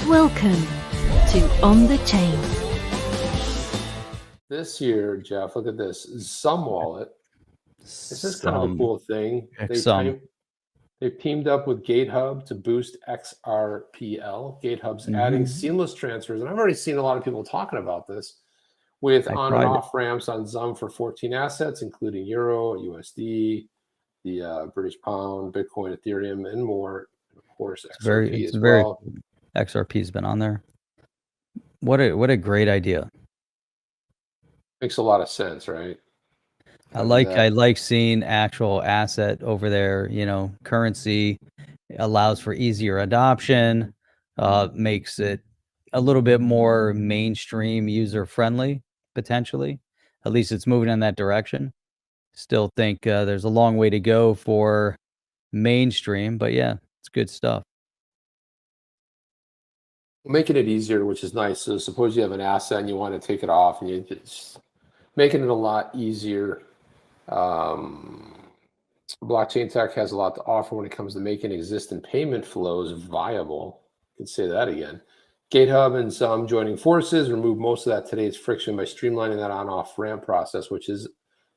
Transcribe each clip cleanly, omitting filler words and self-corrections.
Welcome to On the Chain. This year, Jeff, look at this. XUMM wallet. This is kind of a cool thing. They've teamed up with GateHub to boost XRPL. GateHub's adding seamless transfers. And I've already seen a lot of people talking about this with on and off ramps on XUMM for 14 assets, including Euro, USD, the British Pound, Bitcoin, Ethereum, and more. Of course, XRP as well. XRP's been on there. What a great idea. Makes a lot of sense, right? I like seeing actual asset over there. You know, currency allows for easier adoption, makes it a little bit more mainstream, user friendly, potentially. At least it's moving in that direction. Still think there's a long way to go for mainstream, but yeah, it's good stuff. Making it easier, which is nice. So suppose you have an asset and you want to take it off, and you just making it a lot easier. Blockchain tech has a lot to offer when it comes to making existing payment flows viable. I can say that again. GateHub and XUMM joining forces remove most of that today's friction by streamlining that on-off ramp process, which is,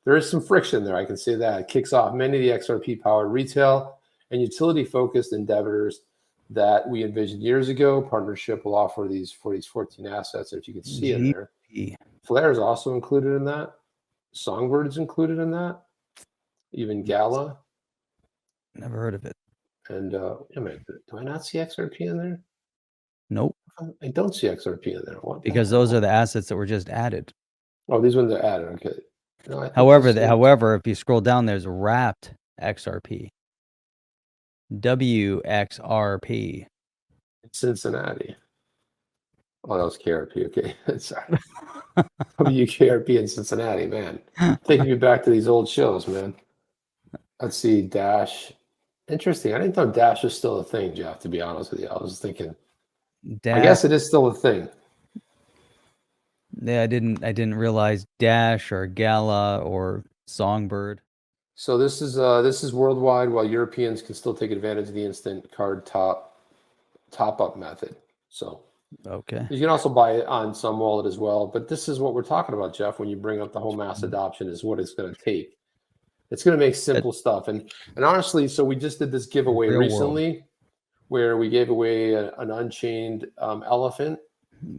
there is some friction there. I can say that. It kicks off many of the XRP-powered retail and utility-focused endeavors that we envisioned years ago. Partnership will offer these 14 assets. If you can see in there, Flare is also included in that. Songbird's included in that. Even Gala. Never heard of it. And do I not see XRP in there? Nope. I don't see XRP in there. What? Because those are the assets that were just added. Oh, these ones are added. Okay. No, however, if you scroll down, there's wrapped XRP. WXRP. Cincinnati. Oh, that was KRP. Okay. Sorry. WKRP in Cincinnati, man. Taking me back to these old shows, man. Let's see, Dash. Interesting. I didn't know Dash was still a thing, Jeff, to be honest with you. I was thinking Dash, I guess it is still a thing. Yeah, I didn't realize Dash or Gala or Songbird. So this is worldwide, while Europeans can still take advantage of the instant card top up method. So okay, you can also buy it on some wallet as well. But this is what we're talking about, Jeff. When you bring up the whole mass adoption, is what it's going to take. It's going to make simple stuff. And honestly, so we just did this giveaway recently, where we gave away an unchained elephant.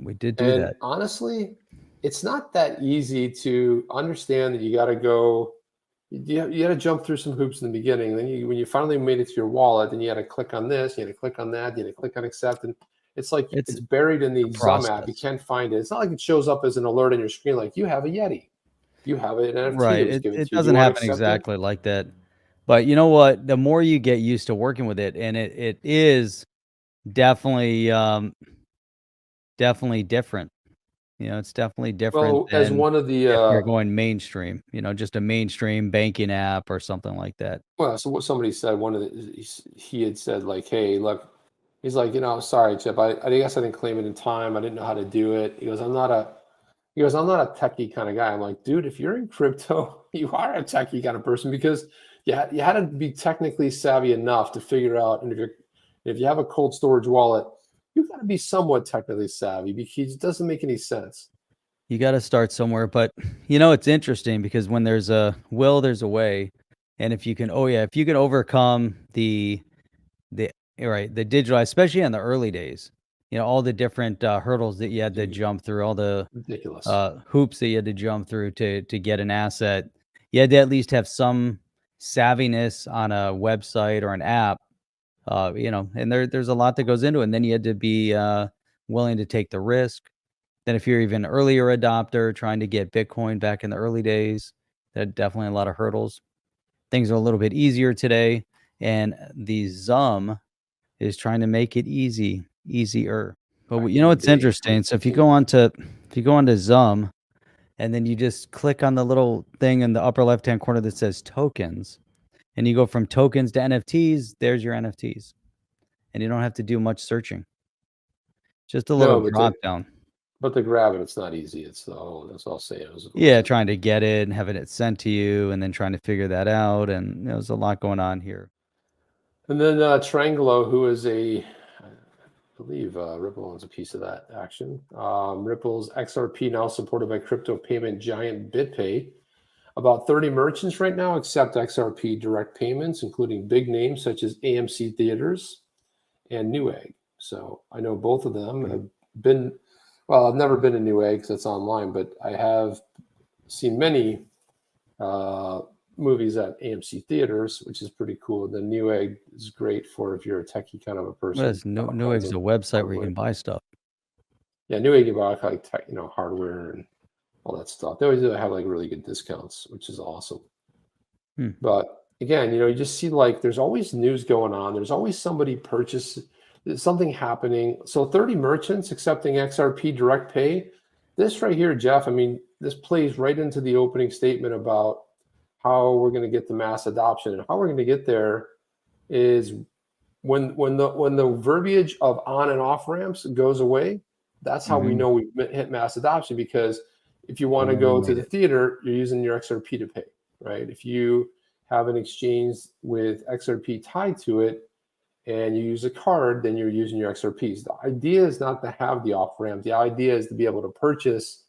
We did do that. Honestly, it's not that easy to understand that you got to go. You got to jump through some hoops in the beginning. Then when you finally made it to your wallet, then you had to click on this, you had to click on that, you had to click on accept, and it's like it's buried in the XUMM app. You can't find it. It's not like it shows up as an alert on your screen like you have a Yeti, you have an NFT. Right. It doesn't happen exactly like that. But you know what? The more you get used to working with it, and it is definitely different. You know, it's definitely different. Well, as one of the you're going mainstream, you know, just a mainstream banking app or something like that. Well, so what somebody said, he had said like, hey, look, he's like, sorry, Chip, I guess I didn't claim it in time. I didn't know how to do it. He goes, I'm not a techie kind of guy. I'm like, dude, if you're in crypto, you are a techie kind of person, because you had to be technically savvy enough to figure out, and if you have a cold storage wallet, you've got to be somewhat technically savvy, because it doesn't make any sense. You got to start somewhere. But, it's interesting because when there's a will, there's a way. And if you can, if you can overcome the digital, especially in the early days, all the different hurdles that you had to jump through, all the ridiculous hoops that you had to jump through to get an asset, you had to at least have some savviness on a website or an app. And there's a lot that goes into it. And then you had to be willing to take the risk. Then if you're even earlier adopter trying to get Bitcoin back in the early days, there definitely a lot of hurdles. Things are a little bit easier today. And the XUMM is trying to make it easier. But it's interesting. So if you go onto XUMM and then you just click on the little thing in the upper left-hand corner that says tokens, and you go from tokens to NFTs, there's your NFTs. And you don't have to do much searching. Just a little drop down. But to grab it, it's not easy. It's the whole, that's all I'll say. Trying to get it and having it sent to you and then trying to figure that out. And there's a lot going on here. And then Triangelo, who is I believe Ripple owns a piece of that action. Ripple's XRP now supported by crypto payment giant BitPay. About 30 merchants right now accept XRP direct payments, including big names such as AMC Theaters and Newegg. So I know both of them have been, well, I've never been to Newegg because it's online, but I have seen many movies at AMC Theaters, which is pretty cool. The Newegg is great for if you're a techie kind of a person. What is Newegg's a website where you can buy stuff. Yeah, Newegg you buy like tech, hardware and all that stuff. They always have like really good discounts, which is awesome. But again, you just see like there's always news going on. There's always somebody there's something happening. So 30 merchants accepting XRP direct pay. This right here, Jeff, I mean, this plays right into the opening statement about how we're going to get the mass adoption. And how we're going to get there is when the verbiage of on and off ramps goes away, that's how we know we hit mass adoption. Because if you want to go to the theater, you're using your XRP to pay, right? If you have an exchange with XRP tied to it and you use a card, then you're using your XRPs. The idea is not to have the off ramp. The idea is to be able to purchase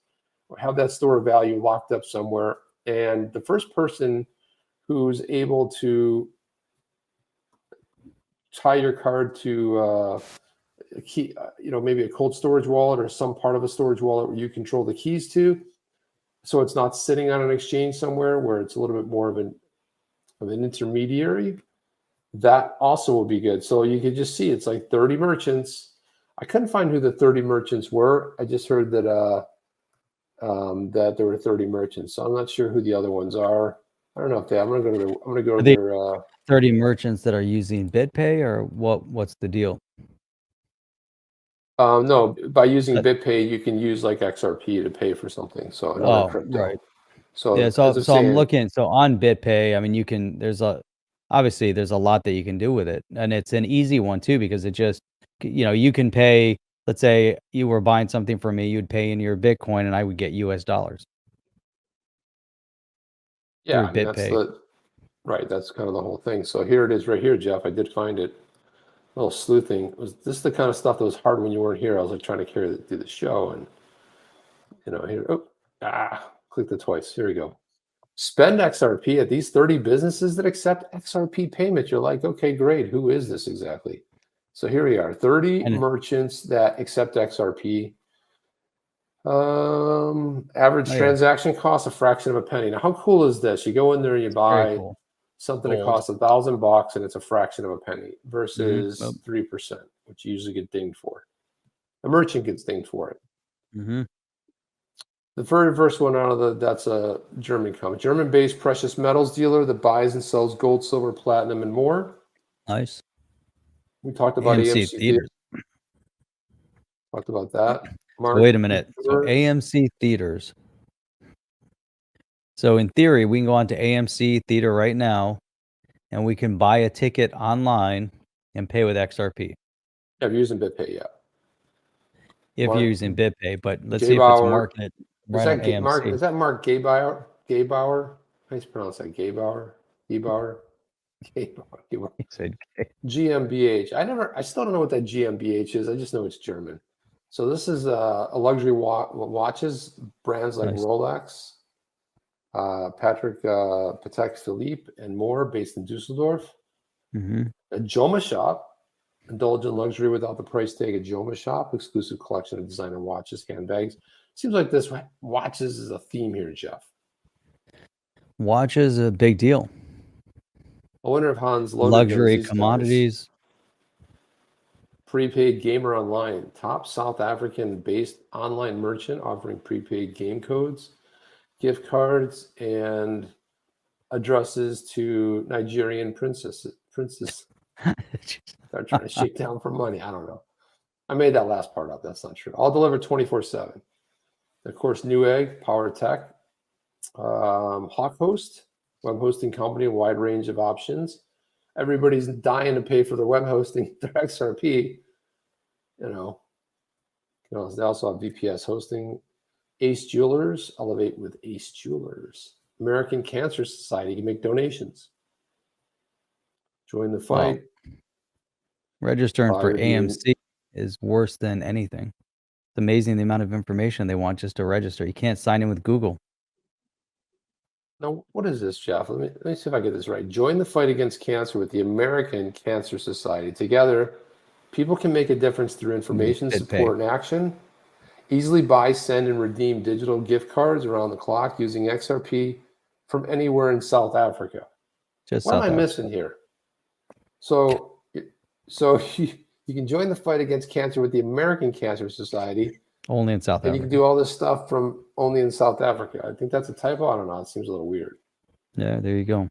or have that store of value locked up somewhere. And the first person who's able to tie your card to a key, maybe a cold storage wallet or some part of a storage wallet where you control the keys to, so it's not sitting on an exchange somewhere where it's a little bit more of an intermediary, that also will be good. So you could just see it's like 30 merchants. I couldn't find who the 30 merchants were. I just heard that that there were 30 merchants. So I'm not sure who the other ones are. I don't know if I'm gonna go to their 30 merchants that are using BitPay, or what's the deal? No, by using BitPay, you can use like XRP to pay for something. So another crypto. Right. So yeah, so I'm looking. So on BitPay, I mean, obviously there's a lot that you can do with it, and it's an easy one too because it just, you can pay. Let's say you were buying something from me, you'd pay in your Bitcoin, and I would get US dollars. Yeah, I mean, that's kind of the whole thing. So here it is right here, Jeff. I did find it. A little sleuthing. This is the kind of stuff that was hard when you weren't here. I was like trying to do the show, and here. Clicked it twice. Here we go. Spend XRP at these 30 businesses that accept XRP payments. You're like, okay, great. Who is this exactly? So here we are, 30 merchants that accept XRP. Average transaction cost a fraction of a penny. Now, how cool is this? You go in there and you buy something that costs $1,000 and it's a fraction of a penny versus 3%, which you usually get dinged for. The merchant gets dinged for it. The very first one that's a German company, German-based precious metals dealer that buys and sells gold, silver, platinum, and more. Nice. We talked about AMC Theaters. Talked about that. So wait a minute. So AMC Theaters. So in theory, we can go on to AMC Theater right now, and we can buy a ticket online and pay with XRP. Yeah, if you're using BitPay, yeah. If you're using BitPay, but let's see if it's marking it right on AMC. Is that Mark Gaybauer? How do you pronounce that? Gaybauer? He said GmbH. I still don't know what that GmbH is. I just know it's German. So this is a luxury watches, brands like Rolex, Patek Philippe, and more, based in Dusseldorf. A Joma shop, indulge in luxury without the price tag. A Joma shop, exclusive collection of designer watches, handbags. Seems like this watches is a theme here, Jeff. Watches a big deal. I wonder if Hans luxury commodities. Prepaid gamer online, top South African-based online merchant offering prepaid game codes, gift cards, and addresses to Nigerian princesses. They're trying to shake down for money. I don't know. I made that last part up. That's not true. I'll deliver 24/7. Of course, Newegg, Power Tech, HawkHost, web hosting company, a wide range of options. Everybody's dying to pay for their web hosting, their XRP. They also have VPS hosting. Ace Jewelers, elevate with Ace Jewelers. American Cancer Society, you can make donations. Join the fight. Registering for AMC is worse than anything. It's amazing the amount of information they want just to register. You can't sign in with Google. Now, what is this, Jeff? Let me see if I get this right. Join the fight against cancer with the American Cancer Society. Together, people can make a difference through information, BitPay. support, and action. Easily buy, send, and redeem digital gift cards around the clock using XRP from anywhere in South Africa. Just What South am I Africa. missing here? So you can join the fight against cancer with the American Cancer Society, Only in South and you Africa. can do all this stuff from only in South Africa. I think that's a typo. I don't know. It seems a little weird. Yeah, there you go.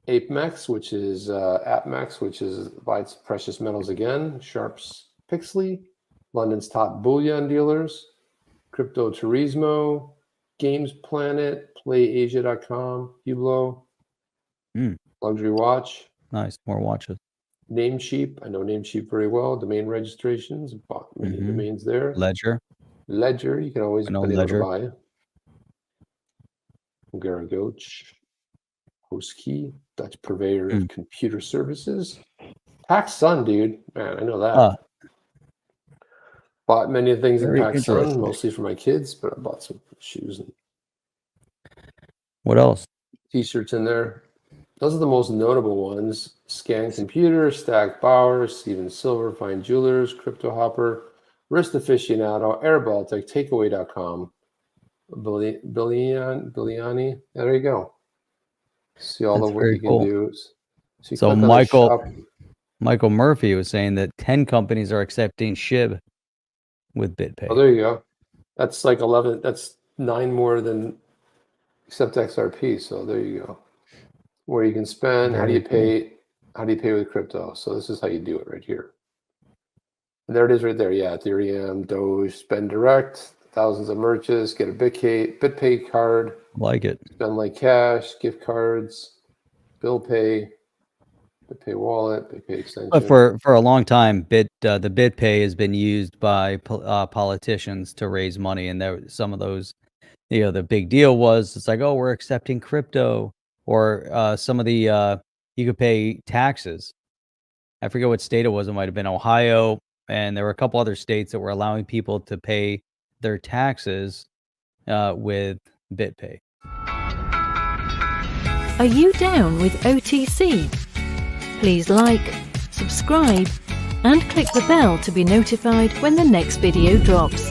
ApeMex, which is AppMex, which is buys precious metals again. Sharps Pixley, London's top bullion dealers, Crypto Turismo, Games Planet, PlayAsia.com, Hublot, Luxury Watch, Nice. More watches. Namecheap. I know Namecheap very well. Domain registrations, bought many domains there. Ledger. Ledger, you can always I know been able to Ledger. buy. Garagoch, Hostkey, Dutch purveyor of computer services. PacSun, dude. Man, I know that. Bought many things in Very PacSun, interesting. mostly for my kids, but I bought some shoes and What else? t-shirts in there. Those are the most notable ones. Scan Computer, Stack Bauer, Steven Silver, Fine Jewelers, Crypto Hopper, Wrist Aficionado, Air Baltic, Takeaway.com, Billiani. There you go. See all That's of what very you can cool. do. You So click on the shop. Michael Murphy was saying that 10 companies are accepting SHIB with BitPay. Oh, there you go. That's like 11. That's 9 more than except XRP. So there you go. Where you can spend. How do you pay? How do you pay with crypto? So this is how you do it right here. And there it is right there. Yeah, Ethereum, Doge, spend direct, thousands of merchants, get a BitPay card, Like it. spend like cash, gift cards, bill pay, BitPay wallet, BitPay extension. But for a long time, the BitPay has been used by politicians to raise money, and there some of those, the big deal was it's like, oh, we're accepting crypto, or some of the you could pay taxes. I forget what state it was. It might have been Ohio, and there were a couple other states that were allowing people to pay their taxes with BitPay. Are you down with OTC? Please like, subscribe, and click the bell to be notified when the next video drops.